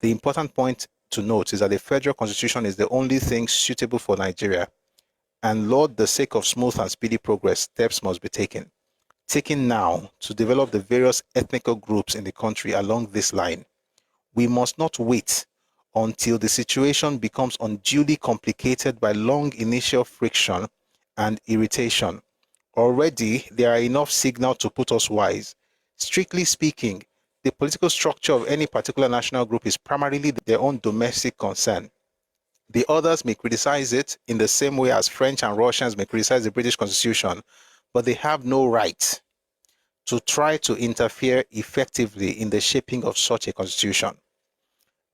The important point to note is that the federal constitution is the only thing suitable for Nigeria. And Lord, the sake of smooth and speedy progress, steps must be taken now to develop the various ethnical groups in the country along this line. We must not wait until the situation becomes unduly complicated by long initial friction and irritation. Already, there are enough signals to put us wise. Strictly speaking, the political structure of any particular national group is primarily their own domestic concern. The others may criticize it in the same way as French and Russians may criticize the British Constitution, but they have no right to try to interfere effectively in the shaping of such a constitution.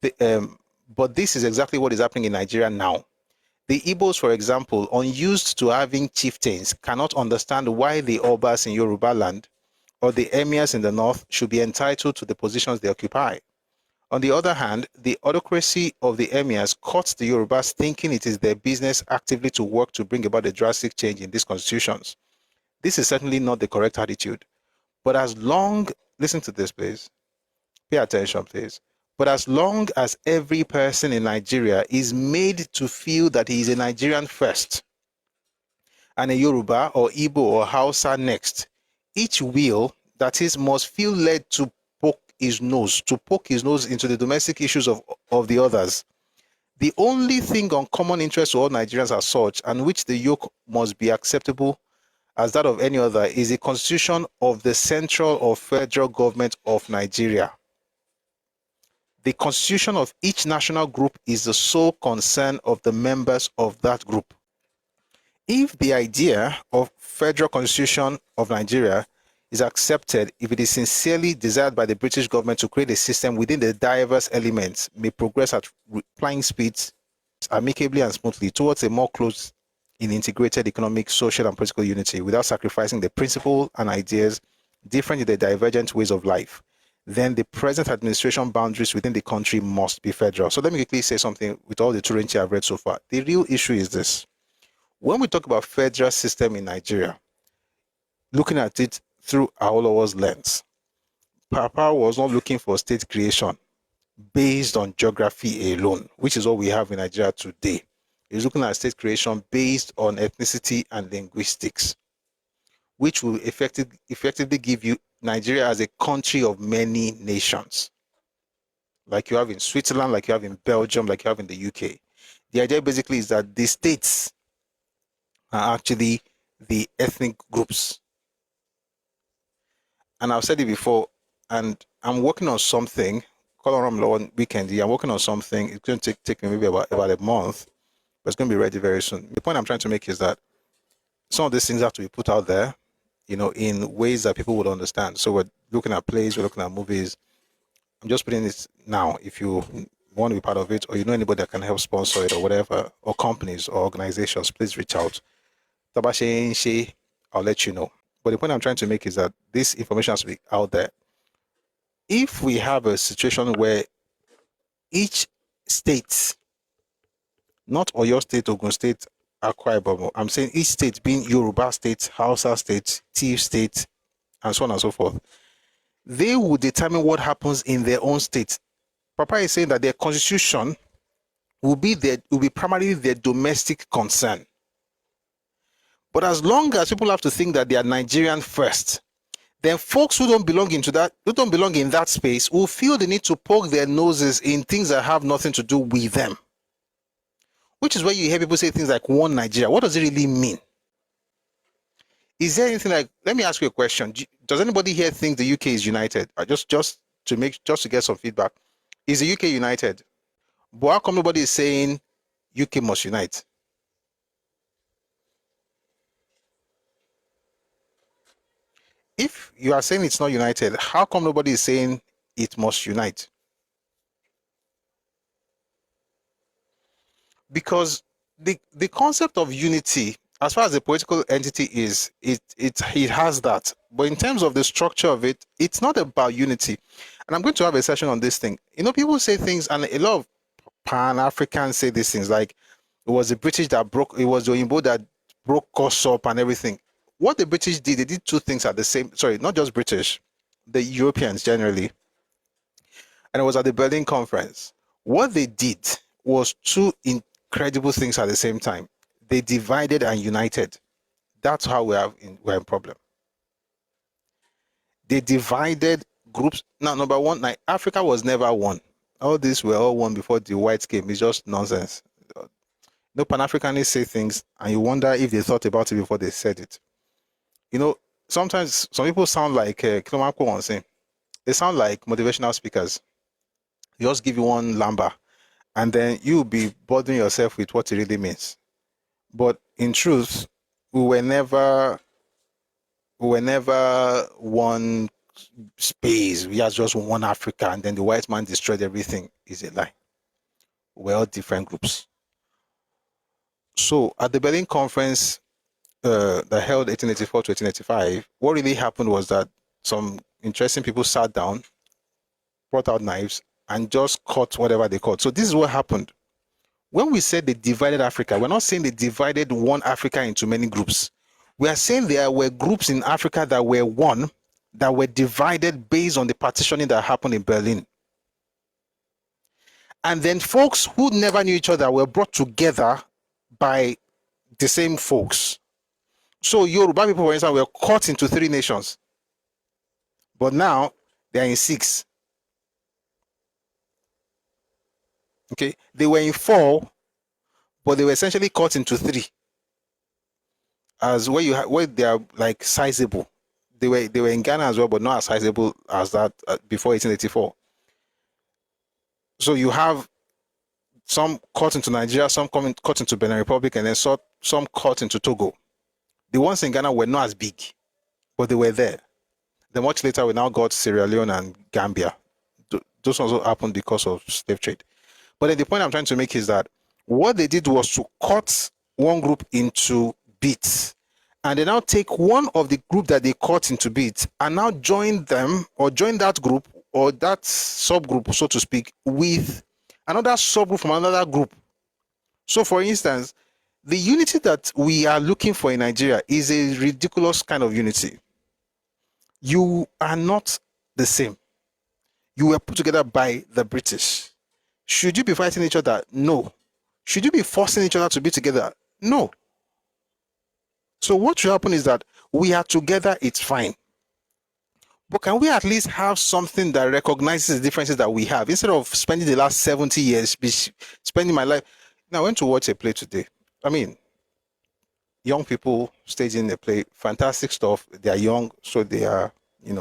But this is exactly what is happening in Nigeria now. The Igbos, for example, unused to having chieftains, cannot understand why the Obas in Yoruba land or the emirs in the north should be entitled to the positions they occupy. On the other hand, the autocracy of the emirs cuts the Yorubas thinking it is their business actively to work to bring about a drastic change in these constitutions. This is certainly not the correct attitude. But as long, listen to this please, pay attention please. But as long as every person in Nigeria is made to feel that he is a Nigerian first, and a Yoruba or Igbo or Hausa next, each will, that is, must feel led to poke his nose into the domestic issues of the others. The only thing on common interest to all Nigerians as such, and which the yoke must be acceptable as that of any other, is the constitution of the central or federal government of Nigeria. The constitution of each national group is the sole concern of the members of that group. If the idea of federal constitution of Nigeria is accepted, if it is sincerely desired by the British government to create a system within the diverse elements may progress at flying speeds amicably and smoothly towards a more close in integrated economic, social, and political unity without sacrificing the principle and ideas different in the divergent ways of life, then the present administration boundaries within the country must be federal. So let me quickly say something with all the Turanchi I've read so far. The real issue is this. When we talk about federal system in Nigeria, looking at it through Awolowo's lens, Papa was not looking for state creation based on geography alone, which is what we have in Nigeria today. He's looking at state creation based on ethnicity and linguistics, which will effectively give you Nigeria as a country of many nations, like you have in Switzerland, like you have in Belgium, like you have in the UK. The idea basically is that the states are actually the ethnic groups. And I've said it before, and I'm working on something, call on one weekend, I'm working on something, it's going to take me maybe about a month, but it's going to be ready very soon. The point I'm trying to make is that some of these things have to be put out there, in ways that people would understand. So we're looking at plays, we're looking at movies. I'm just putting this now. If you want to be part of it, or you know anybody that can help sponsor it or whatever, or companies or organizations, please reach out. Tabashe, I'll let you know. But the point I'm trying to make is that this information has to be out there. If we have a situation where each state, not Oyo State, Ogun State, Akwa Ibom, I'm saying each state being Yoruba State, Hausa State, Tiv State, and so on and so forth, they will determine what happens in their own state. Papa is saying that their constitution will be primarily their domestic concern. But as long as people have to think that they are Nigerian first, then folks who don't belong in that space will feel the need to poke their noses in things that have nothing to do with them. Which is why you hear people say things like one Nigeria. What does it really mean? Is there anything like, let me ask you a question. Does anybody here think the UK is united? Just to get some feedback. Is the UK united? But how come nobody is saying UK must unite? If you are saying it's not united, how come nobody is saying it must unite? Because the concept of unity, as far as the political entity is, it has that. But in terms of the structure of it, it's not about unity. And I'm going to have a session on this thing. People say things, and a lot of Pan-Africans say these things, like it was the British that broke, it was the Oyinbo that broke us up and everything. What the British did, they did two things at the same, sorry, not just British, the Europeans generally. And it was at the Berlin Conference. What they did was two incredible things at the same time. They divided and united. That's how we're in problem. They divided groups. Now, number one, like Africa was never one. All these were all one before the whites came. It's just nonsense. No, Pan-Africanists say things, and you wonder if they thought about it before they said it. Sometimes some people sound like they sound like motivational speakers. They just give you one lamba, and then you'll be bothering yourself with what it really means. But in truth, we were never one space. We had just one Africa, and then the white man destroyed everything. Is a lie. We're all different groups. So at the Berlin Conference that held 1884 to 1885, what really happened was that some interesting people sat down, brought out knives, and just cut whatever they cut. So this is what happened. When we said they divided Africa, we're not saying they divided one Africa into many groups. We are saying there were groups in Africa that were one, that were divided based on the partitioning that happened in Berlin. And then folks who never knew each other were brought together by the same folks. So Yoruba people, for instance, were cut into 3 nations. But now they're in 6. Okay, they were in 4, but they were essentially cut into 3. As where they are like sizable. They were in Ghana as well, but not as sizable as that before 1884. So you have some cut into Nigeria, some cut into Benin Republic, and then some cut into Togo. The ones in Ghana were not as big, but they were there. Then much later, we now got Sierra Leone and Gambia. Those also happened because of slave trade. But then the point I'm trying to make is that what they did was to cut one group into bits, and they now take one of the group that they cut into bits and now join them, or join that group or that subgroup, so to speak, with another subgroup from another group. So for instance, the unity that we are looking for in Nigeria is a ridiculous kind of unity. You are not the same. You were put together by the British. Should you be fighting each other? No. Should you be forcing each other to be together? No. So what should happen is that we are together, it's fine. But can we at least have something that recognizes the differences that we have, instead of spending the last 70 years spending my life? Now, I went to watch a play today. I mean, young people staging a play, fantastic stuff. They are young, so they are,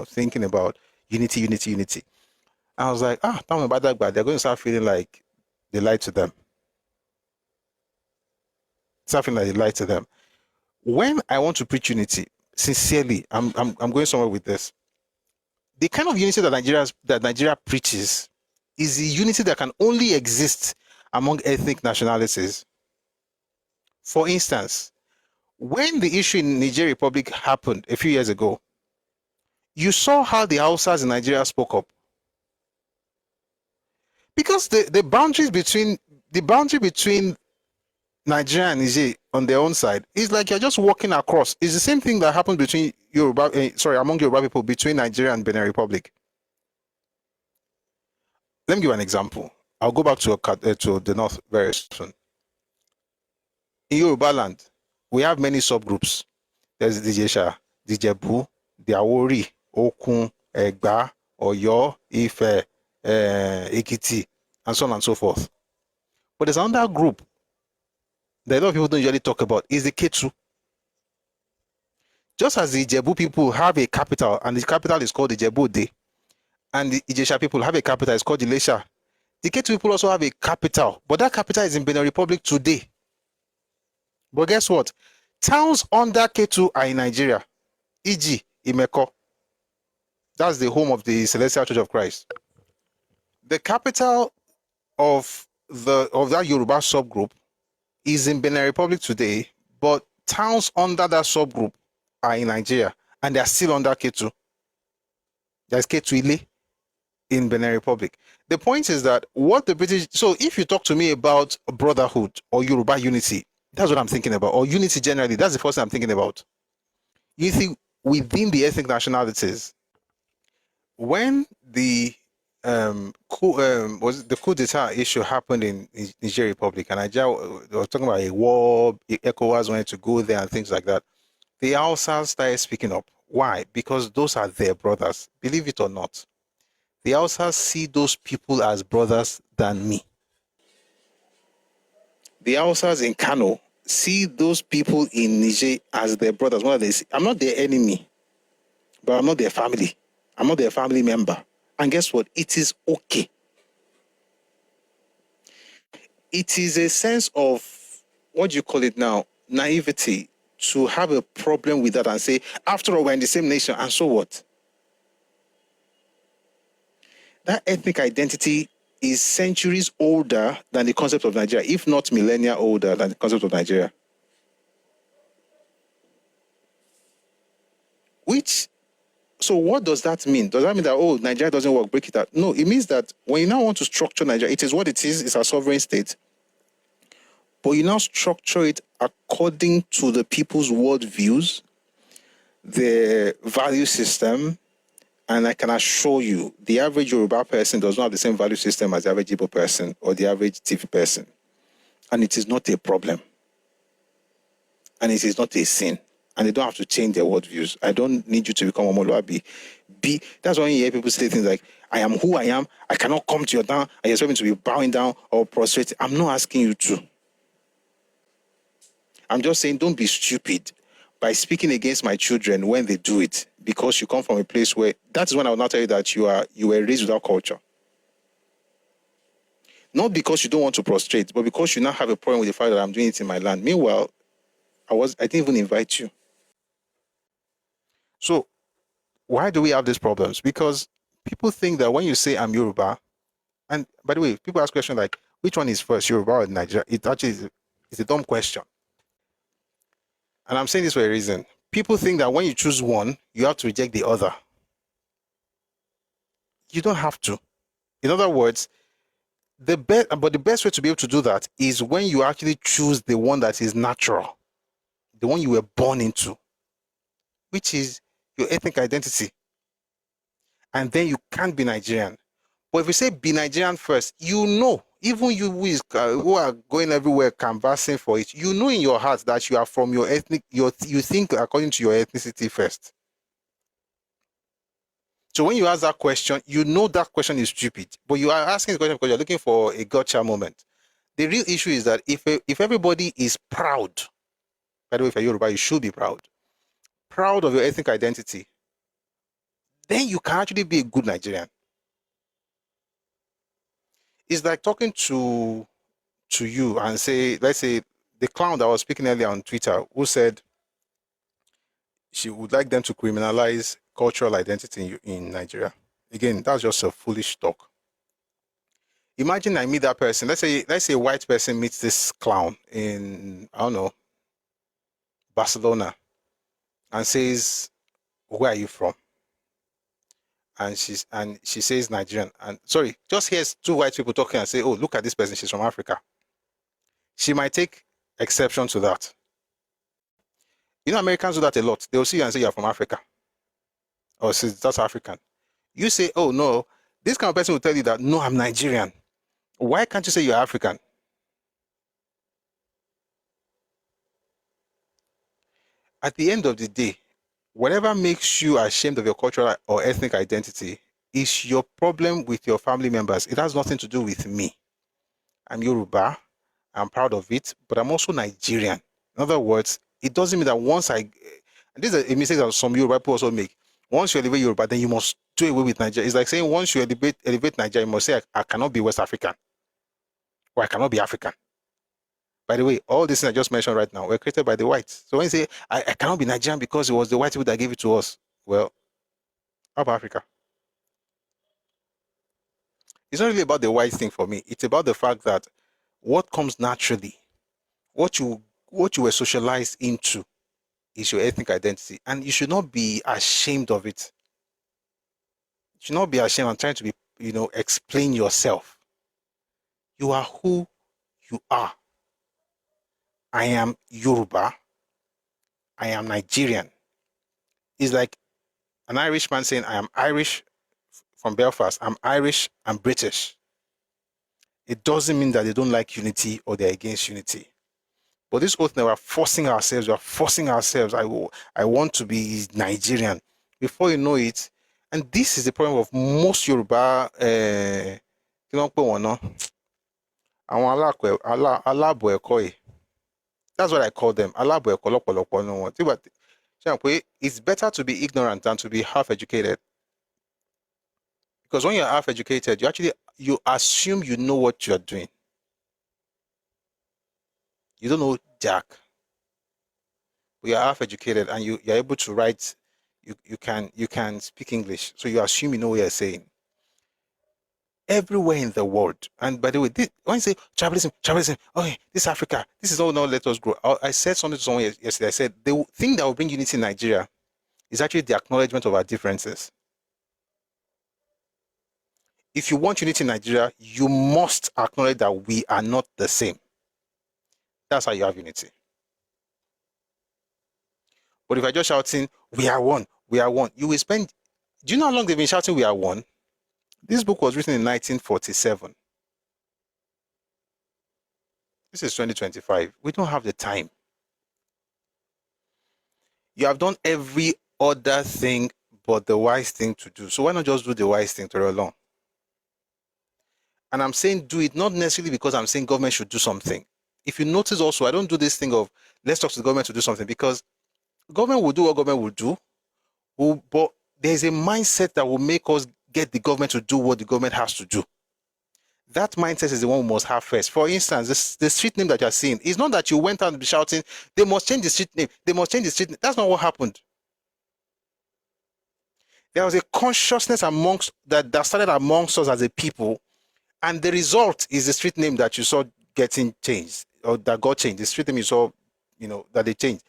thinking about unity. I was like, tell me about that, but they're going to start feeling like they lied to them. Something like they lied to them. When I want to preach unity, sincerely, I'm going somewhere with this. The kind of unity that Nigeria preaches is the unity that can only exist among ethnic nationalities. For instance, when the issue in Niger Republic happened a few years ago, you saw how the Hausas in Nigeria spoke up. Because the boundary between Nigeria and Niger on their own side is like you're just walking across. It's the same thing that happened between among Yoruba people between Nigeria and Benin Republic. Let me give an example. I'll go back to the north very soon. In Yoruba land, we have many subgroups. There's the Jesha, the Jebu, the Awori, Okun, Egba, Oyo, Ife, Ekiti, and so on and so forth. But there's another group that a lot of people don't usually talk about, is the Ketu. Just as the Jebu people have a capital, and the capital is called the Jebu-Ode, and the Ijesha people have a capital, it's called the Lesha. The Ketu people also have a capital, but that capital is in Benin Republic today. But guess what? Towns under Ketu are in Nigeria. E.g., Imeko. That's the home of the Celestial Church of Christ. The capital of that Yoruba subgroup is in Benin Republic today, but towns under that subgroup are in Nigeria, and they are still under Ketu. There's Ketu Ile in Benin Republic. The point is that what the British... So if you talk to me about brotherhood or Yoruba unity, that's what I'm thinking about. Or unity generally, that's the first thing I'm thinking about. Unity within the ethnic nationalities. When the was the coup d'etat issue happened in Niger Republic, and Nigeria they were talking about a war. ECOWAS wanted to go there and things like that. The Hausas started speaking up. Why? Because those are their brothers. Believe it or not, the Hausas see those people as brothers than me. The Hausas in Kano see those people in Niger as their brothers. What they see? I'm not their enemy, but I'm not their family. I'm not their family member. And guess what? It is okay. It is a sense of, what do you call it now? Naivety to have a problem with that and say, after all, we're in the same nation, and so what? That ethnic identity is centuries older than the concept of Nigeria, if not millennia older than the concept of Nigeria. So what does that mean? Does that mean that, oh, Nigeria doesn't work, break it out? No, it means that when you now want to structure Nigeria, it is what it is, it's a sovereign state. But you now structure it according to the people's worldviews, their value system, and I can assure you, the average Yoruba person does not have the same value system as the average Igbo person or the average Tiv person. And it is not a problem. And it is not a sin. And they don't have to change their worldviews. I don't need you to become Omoluabi. That's why you hear people say things like, I am who I am, I cannot come to your down, and you expect me to be bowing down or prostrating. I'm not asking you to. I'm just saying, don't be stupid by speaking against my children when they do it, because you come from a place where, that is when I will not tell you that you were raised without culture. Not because you don't want to prostrate, but because you now have a problem with the fact that I'm doing it in my land. Meanwhile, I didn't even invite you. So why do we have these problems? Because people think that when you say I'm Yoruba, and by the way, people ask questions like, which one is first, Yoruba or Nigeria? It actually is a dumb question. And I'm saying this for a reason. People think that when you choose one, you have to reject the other. You don't have to. In other words, the best way to be able to do that is when you actually choose the one that is natural, the one you were born into, which is your ethnic identity. And then you can't be Nigerian. But if you say be Nigerian first, even you who are going everywhere canvassing for it, you know in your heart that you are from your ethnic, you think according to your ethnicity first. So when you ask that question, you know that question is stupid, but you are asking the question because you're looking for a gotcha moment. The real issue is that if everybody is proud, by the way, if you're Yoruba, you should be proud of your ethnic identity, then you can actually be a good Nigerian. It's like talking to you and say, let's say the clown that was speaking earlier on Twitter, who said she would like them to criminalize cultural identity in Nigeria. Again, that's just a foolish talk. Imagine I meet that person. Let's say a white person meets this clown in, I don't know, Barcelona, and says, "Where are you from?" And she says Nigerian. And sorry, just hears two white people talking and say, "Oh, look at this person. She's from Africa." She might take exception to that. You know, Americans do that a lot. They'll see you and say you're from Africa, or she's South African. You say, "Oh no," this kind of person will tell you that, "No, I'm Nigerian." Why can't you say you're African? At the end of the day, whatever makes you ashamed of your cultural or ethnic identity is your problem with your family members. It has nothing to do with me. I'm Yoruba. I'm proud of it, but I'm also Nigerian. In other words, it doesn't mean that and this is a mistake that some Yoruba people also make. Once you elevate Yoruba, then you must do away with Nigeria. It's like saying once you elevate Nigeria, you must say, I cannot be West African, or I cannot be African. By the way, all these things I just mentioned right now were created by the whites. So when you say, I cannot be Nigerian because it was the white people that gave it to us, well, how about Africa? It's not really about the white thing for me. It's about the fact that what comes naturally, what you were socialized into, is your ethnic identity, and you should not be ashamed of it. You should not be ashamed and trying to be, explain yourself. You are who you are. I am Yoruba. I am Nigerian. It's like an Irish man saying, I am Irish from Belfast. I'm Irish, I'm British. It doesn't mean that they don't like unity or they're against unity. But this whole thing, we're forcing ourselves, I want to be Nigerian. Before you know it, and this is the problem of most Yoruba, that's what I call them. It's better to be ignorant than to be half educated. Because when you're half educated, you assume you know what you're doing. You don't know jack. But you're half educated and you're able to write, you can speak English. So you assume you know what you're saying. Everywhere in the world, and by the way, when you say tribalism, okay, this Africa, this is all now let us grow. I said something to someone yesterday. I said the thing that will bring unity in Nigeria is actually the acknowledgement of our differences. If you want unity in Nigeria, you must acknowledge that we are not the same. That's how you have unity. But if you're just shouting, we are one, you will spend. Do you know how long they've been shouting, we are one? This book was written in 1947. This is 2025. We don't have the time. You have done every other thing but the wise thing to do. So why not just do the wise thing to roll along? And I'm saying do it, not necessarily because I'm saying government should do something. If you notice also, I don't do this thing of let's talk to the government to do something, because government will do what government will do, but there's a mindset that will make us get the government to do what the government has to do. That mindset is the one we must have first. For instance, the street name that you're seeing, it's not that you went out and be shouting, they must change the street name, they must change the street name. That's not what happened. There was a consciousness that started amongst us as a people, and the result is the street name that you saw getting changed, or that got changed. The street name you saw, that they changed.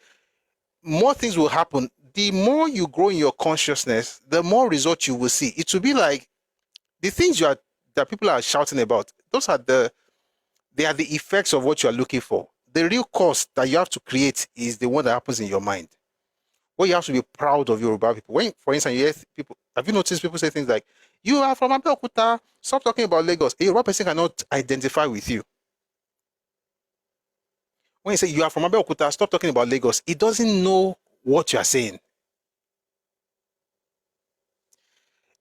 More things will happen. The more you grow in your consciousness, the more results you will see. It will be like the things that people are shouting about. They are the effects of what you are looking for. The real cause that you have to create is the one that happens in your mind. What you have to be proud of Yoruba people. When, for instance, you hear people, have you noticed people say things like, you are from Abeokuta, stop talking about Lagos. A Yoruba person cannot identify with you. When you say you are from Abeokuta, stop talking about Lagos, it doesn't know what you are saying.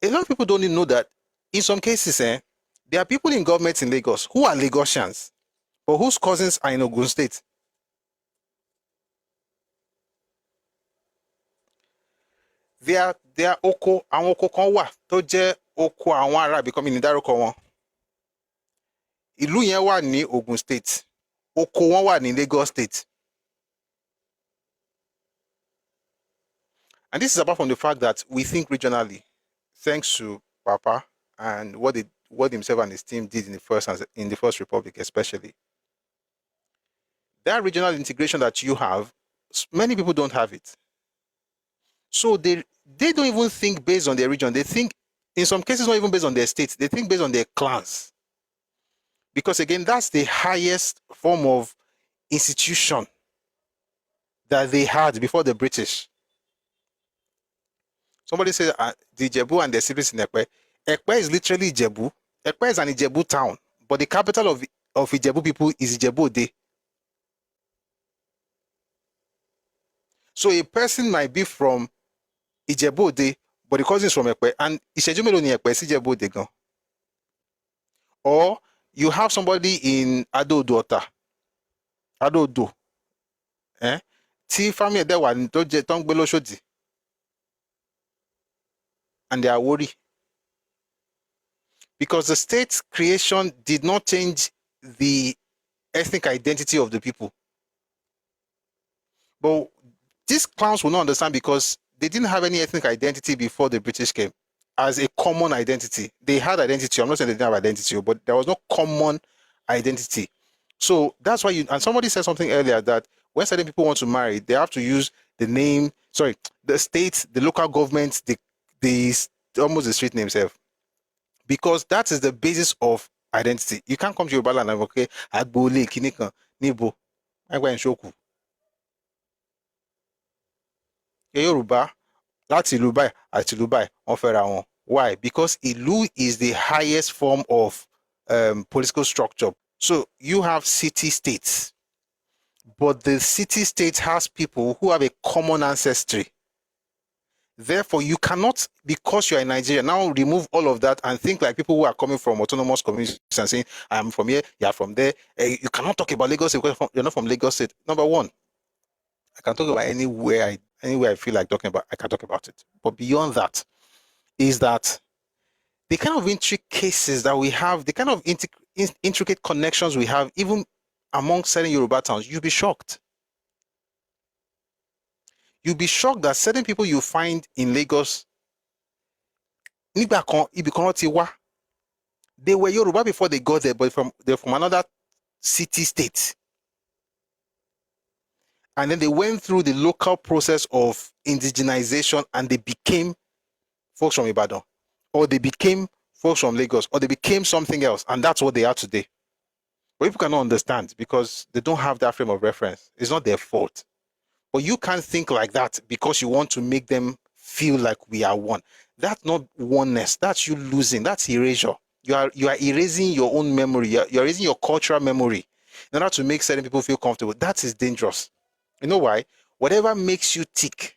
A lot of people don't even know that in some cases, there are people in government in Lagos who are Lagosians, but whose cousins are in Ogun State. They are oko, àwọn oko kan wà tó jẹ́ oko àwọn ará ibì kan mi ní dárúkọ wọn. Ìlú yẹn wà ní Ogun State. Oko wọn wà ní Lagos State. And this is apart from the fact that we think regionally, thanks to Papa and what himself and his team did in the First Republic, especially. That regional integration that you have, many people don't have it. So they don't even think based on their region. They think, in some cases, not even based on their states. They think based on their clans. Because again, that's the highest form of institution that they had before the British. Somebody said the Ijebu and their siblings in Ekpe. Ekpe is literally Ijebu. Ekpe is an Ijebu town, but the capital of Ijebu people is Ijebu Ode. So a person might be from Ijebu Ode, but the cousin is from Ekpe, and Ìṣẹ́jú mélòó ni Ekpe sí Ijebu Ode gan. Or you have somebody in Ado-Odo, tí family ẹ̀dẹ̀ wà tó ń gbé l'Óṣòdì, and they are worried because the state creation did not change the ethnic identity of the people. But these clowns will not understand because they didn't have any ethnic identity before the British came as a common identity. They had identity. I'm not saying they didn't have identity, but there was no common identity. So that's why and somebody said something earlier that when certain people want to marry, they have to use the state, the local government, almost the street name itself. Because that is the basis of identity. You can't come to Yoruba land and okay, Agbole, Kinikan, Nibo, Agba and Shoku. Yorùbá láti ìlú báyìí àti ìlú báyìí wọ́n fẹ́ra wọn. Why? Because Ilu is the highest form of political structure. So you have city-states, but the city-state has people who have a common ancestry. Therefore, you cannot, because you are in Nigeria, now remove all of that and think like people who are coming from autonomous communities and saying, I'm from here, you are from there. You cannot talk about Lagos because you're not from Lagos State. Number one, I can talk about anywhere I feel like talking about, I can talk about it. But beyond that, is that the kind of intricate cases that we have, the kind of intricate connections we have, even among certain Yoruba towns, you'll be shocked. You'll be shocked that certain people you find in Lagos, they were Yoruba before they got there, but they're from another city state. And then they went through the local process of indigenization and they became folks from Ibadan, or they became folks from Lagos, or they became something else. And that's what they are today. But people cannot understand because they don't have that frame of reference. It's not their fault. But you can't think like that because you want to make them feel like we are one. That's not oneness. That's you losing. That's erasure. You are erasing your own memory. You're erasing your cultural memory in order to make certain people feel comfortable. That is dangerous. You know why? Whatever makes you tick.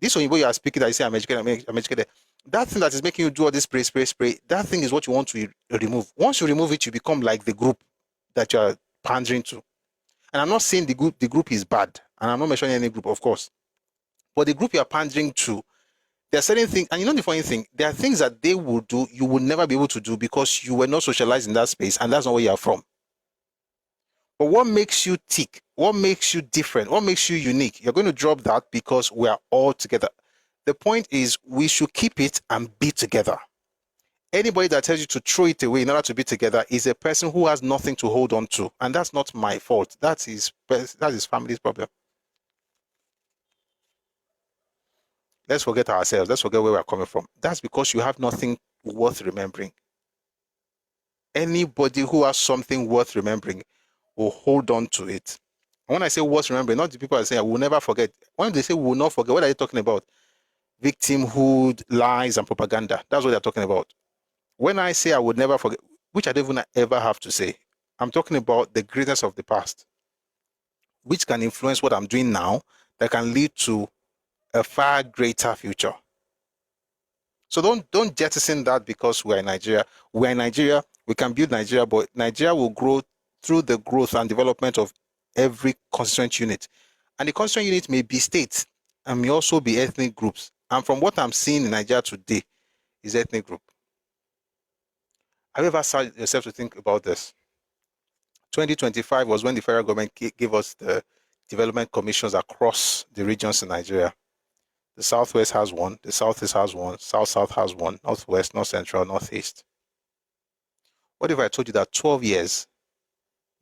This Oyinbo you are speaking that you say I'm educated. That thing that is making you do all this spray, that thing is what you want to remove. Once you remove it, you become like the group that you are pandering to. And I'm not saying the group is bad, and I'm not mentioning any group, of course. But the group you are pandering to, there are certain things, and you know the funny thing, there are things that they will do you will never be able to do because you were not socialized in that space, and that's not where you are from. But what makes you tick? What makes you different? What makes you unique? You're going to drop that because we are all together. The point is we should keep it and be together. Anybody that tells you to throw it away in order to be together is a person who has nothing to hold on to. And that's not my fault. That's his family's problem. Let's forget ourselves. Let's forget where we're coming from. That's because you have nothing worth remembering. Anybody who has something worth remembering will hold on to it. And when I say worth remembering, not the people are saying I will never forget. When they say we will not forget, what are they talking about? Victimhood, lies, and propaganda. That's what they're talking about. When I say I would never forget, which I don't even ever have to say, I'm talking about the greatness of the past, which can influence what I'm doing now, that can lead to a far greater future. So don't jettison that because we're in Nigeria. We're in Nigeria, we can build Nigeria, but Nigeria will grow through the growth and development of every constituent unit. And the constituent unit may be states and may also be ethnic groups. And from what I'm seeing in Nigeria today is ethnic group. Have you ever started yourself to think about this? 2025 was when the federal government gave us the development commissions across the regions in Nigeria. The Southwest has one, the Southeast has one, South has one, Northwest, North Central, Northeast. What if I told you that 12 years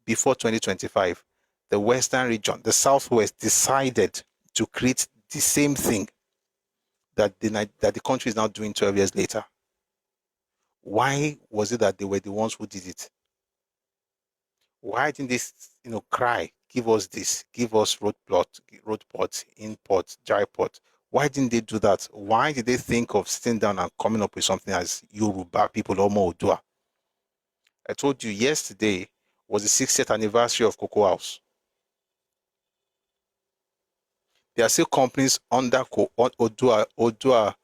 before 2025, the Western region, the Southwest, decided to create the same thing that the country is now doing 12 years later? Why was it that they were the ones who did it? Why didn't they, cry, give us this, give us road pots, import, dry pot? Why didn't they do that? Why did they think of sitting down and coming up with something as Yoruba people or Odua? I told you yesterday was the 60th anniversary of Cocoa House. There are still companies under Odua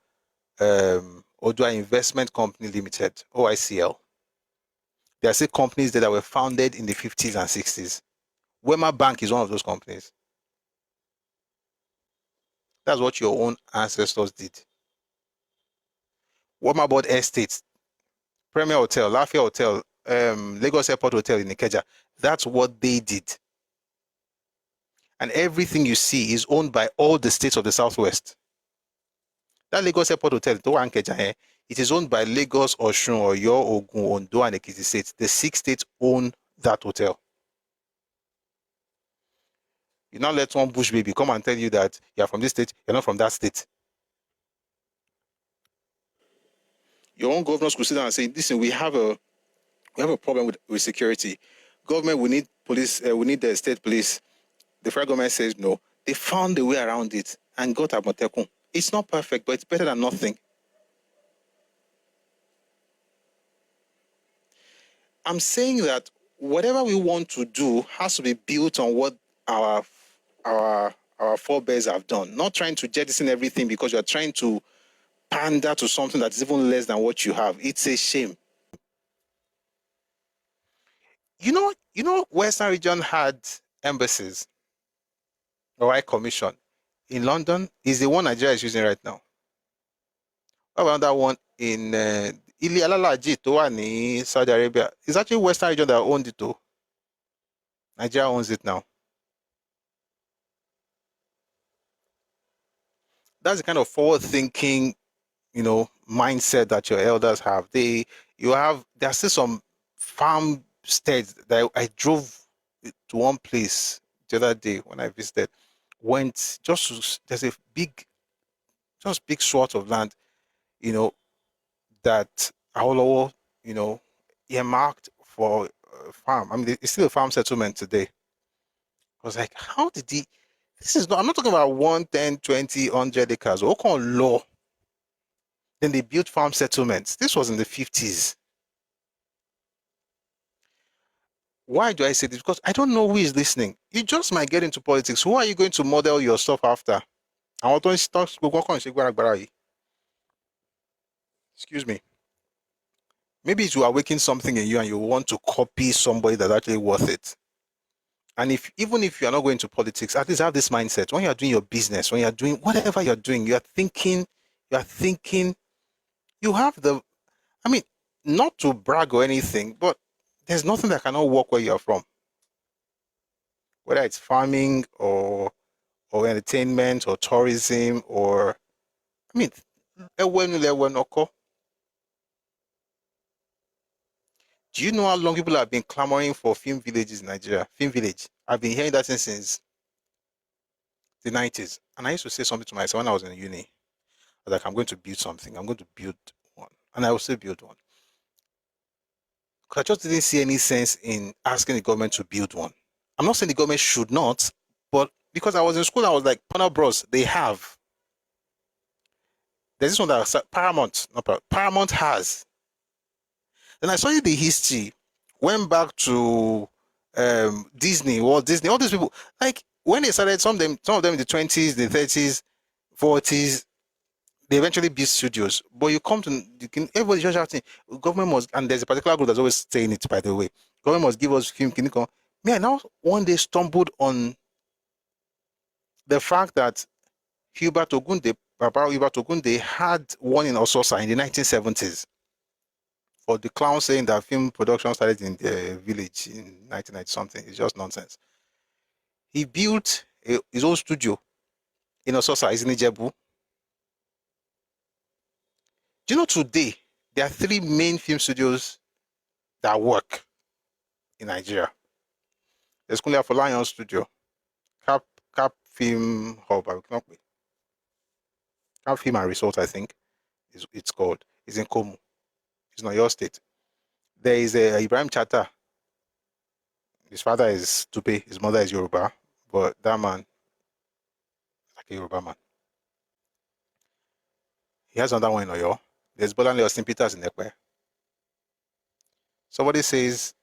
Investment Company Limited, OICL. There are still companies that were founded in the 50s and 60s. Wema Bank is one of those companies. That's what your own ancestors did. Wema bought estates, Premier Hotel, Lafayette Hotel, Lagos Airport Hotel in Ikeja. That's what they did. And everything you see is owned by all the states of the Southwest. That Lagos Airport Hotel, it is owned by Lagos, Osun, Oyo, Ogun, Ondo, and Ekiti states. The 6 states own that hotel. You now let one bush baby come and tell you that you're from this state, you're not from that state. Your own governors could sit down and say, listen, we have a problem with security. Government, we need police, we need the state police. The federal government says no. They found a way around it and got Amotekun. It's not perfect, but it's better than nothing. I'm saying that whatever we want to do has to be built on what our our forebears have done. Not trying to jettison everything because you're trying to pander to something that's even less than what you have. It's a shame. Western region had embassies or high commission. In London is the one Nigeria is using right now. How about that one in Ilé Alálàájì tó wà ní Saudi Arabia? It's actually Western region that owned it though. Nigeria owns it now. That's the kind of forward-thinking, mindset that your elders have. There's still some farmsteads that I drove to one place the other day when I visited. There's a big swath of land, you know, that Awolowo, earmarked for farm. I mean, it's still a farm settlement today. I was like, how did he? This is not, I'm not talking about 1, 10, 20, 100 acres. What kind of law? Then they built farm settlements. This was in the 50s. Why do I say this? Because I don't know who is listening. You just might get into politics. Who are you going to model your stuff after? Excuse me. Maybe it will awaken something in you and you want to copy somebody that's actually worth it. And even if you are not going to politics, at least have this mindset. When you are doing your business, when you are doing whatever you're doing, you are thinking, you have I mean, not to brag or anything, but there's nothing that cannot work where you're from. Whether it's farming or entertainment or tourism I mean, do you know how long people have been clamoring for film villages in Nigeria? Film village. I've been hearing that since the 90s. And I used to say something to myself when I was in uni. I was like, I'm going to build something. I'm going to build one. And I will still build one. Because I just didn't see any sense in asking the government to build one. I'm not saying the government should not, but because I was in school, I was like, Pana Bros, they have. There's this one that Paramount, not Paramount has. Then I studied the history, went back to Disney, Walt Disney, all these people. Like when they started, some of them in the 20s, the 30s, 40s, they eventually built studios. But everybody's just shouting, government must, and there's a particular group that's always saying it, by the way. Government must give us film. Me, I now one day stumbled on the fact that Baba Hubert Ogunde had one in Ososa in the 1970s. For the clown saying that film production started in the village in 1990 something, it's just nonsense. He built his own studio in Ososa, is in Ijebu. Do you know today there are 3 main film studios that work in Nigeria? There's Kunle Afolayan Studio, Cap Film Hub, Cap Film and Resort, I think it's called. It's in Komu. It's not your state. There is a Ibrahim Chata. His father is Tupe, his mother is Yoruba, but that man is like a Yoruba man. He has another one in Oyo. There's Bolanle Austin Peters in Ekpe. Somebody says,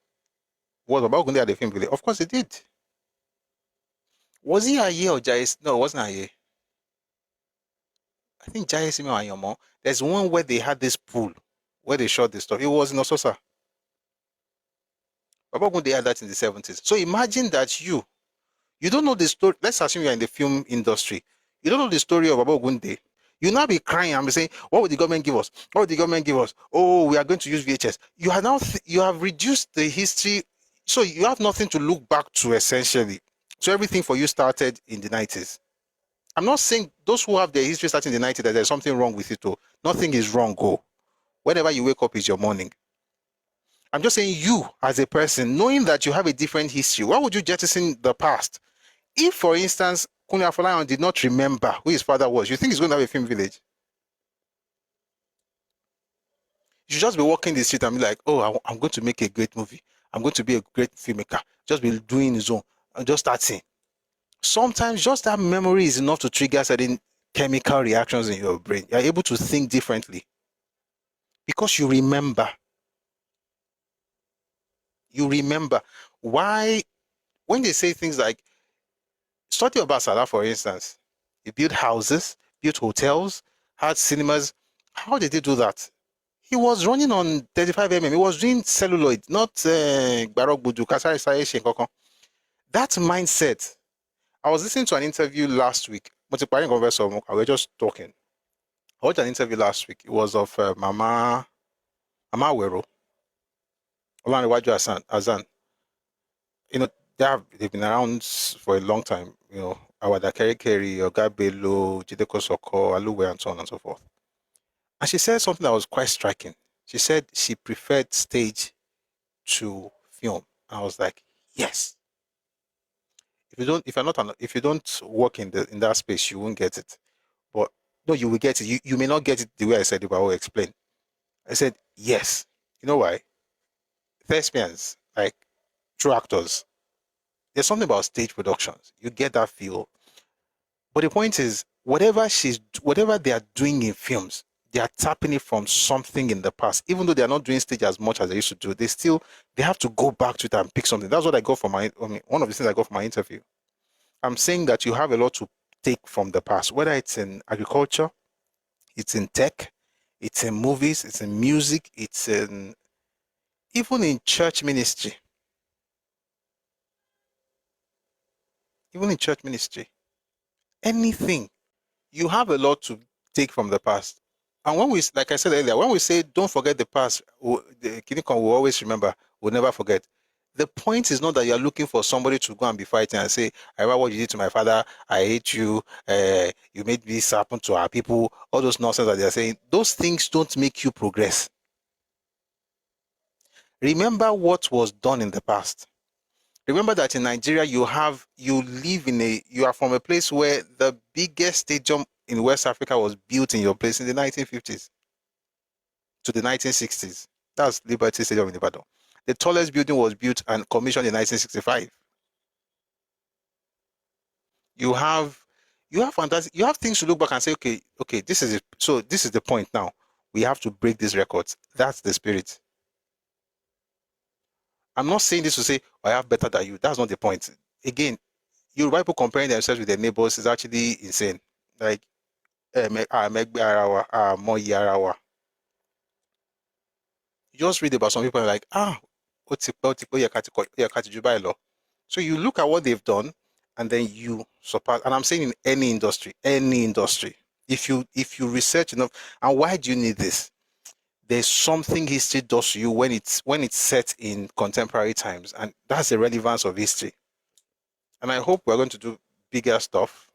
was about Gunde at the film village? Of course he did. Was he Aye or Jais? No, it wasn't Aye. I think Jais or Ayomo. There's one where they had this pool where they shot the stuff. It was in Ososa. Baba Gunde had that in the 70s. So imagine that you don't know the story. Let's assume you're in the film industry. You don't know the story of Baba Gunde. You now be crying and be saying, what would the government give us? What would the government give us? Oh, we are going to use VHS. You have now you have reduced the history, so you have nothing to look back to essentially. So everything for you started in the 90s. I'm not saying those who have their history starting in the 90s that there's something wrong with it. Nothing is wrong. Whenever you wake up is your morning. I'm just saying you as a person, knowing that you have a different history, why would you jettison the past? If, for instance, Kunle Afolayan did not remember who his father was, you think he's going to have a film village? You should just be walking the street and be like, oh, I'm going to make a great movie. I'm going to be a great filmmaker. Just be doing his own and just starting. Sometimes just that memory is enough to trigger certain chemical reactions in your brain. You're able to think differently because you remember. You remember why when they say things like study about Salah, for instance, he built houses, built hotels, had cinemas. How did he do that? He was running on 35 mm. He was doing celluloid, not Gbarogbudu, Kasari Saye Shenkoko. That mindset. I was listening to an interview last week. We were just talking. I watched an interview last week. It was of Mama Awero, Olanrewaju Azan. You know, they've been around for a long time. You know, Awada Keri, Ogabelo, Jide Kosoko, Aluwe, and so on and so forth. And she said something that was quite striking. She said she preferred stage to film. I was like, yes. If you don't work in that space, you won't get it. But no, you will get it. You may not get it the way I said it, but I will explain. I said yes. You know why? Thespians, like true actors, there's something about stage productions. You get that feel. But the point is, whatever they are doing in films, they are tapping it from something in the past. Even though they are not doing stage as much as they used to do, they have to go back to it and pick something. That's what I got from one of the things I got from my interview. I'm saying that you have a lot to take from the past, whether it's in agriculture, it's in tech, it's in movies, it's in music, it's in even in church ministry. Even in church ministry. Anything. You have a lot to take from the past. And like I said earlier, when we say don't forget the past, the Kinikon will always remember, will never forget. The point is not that you're looking for somebody to go and be fighting and say, I remember what you did to my father, I hate you, you made this happen to our people, all those nonsense that they're saying. Those things don't make you progress. Remember what was done in the past. Remember that in Nigeria, you are from a place where the biggest stadium in West Africa was built in your place in the 1950s to the 1960s. That's Liberty Stadium in Ibadan. The tallest building was built and commissioned in 1965. You have fantastic. You have things to look back and say, okay, this is it. So this is the point now. We have to break these records. That's the spirit. I'm not saying this to say I have better than you. That's not the point. Again, Yoruba people comparing themselves with their neighbors is actually insane. Like, you just read about some people and like, so you look at what they've done and then you surpass. And I'm saying in any industry, if you research enough, and why do you need this? There's something history does to you when it's set in contemporary times, and that's the relevance of history. And I hope we're going to do bigger stuff.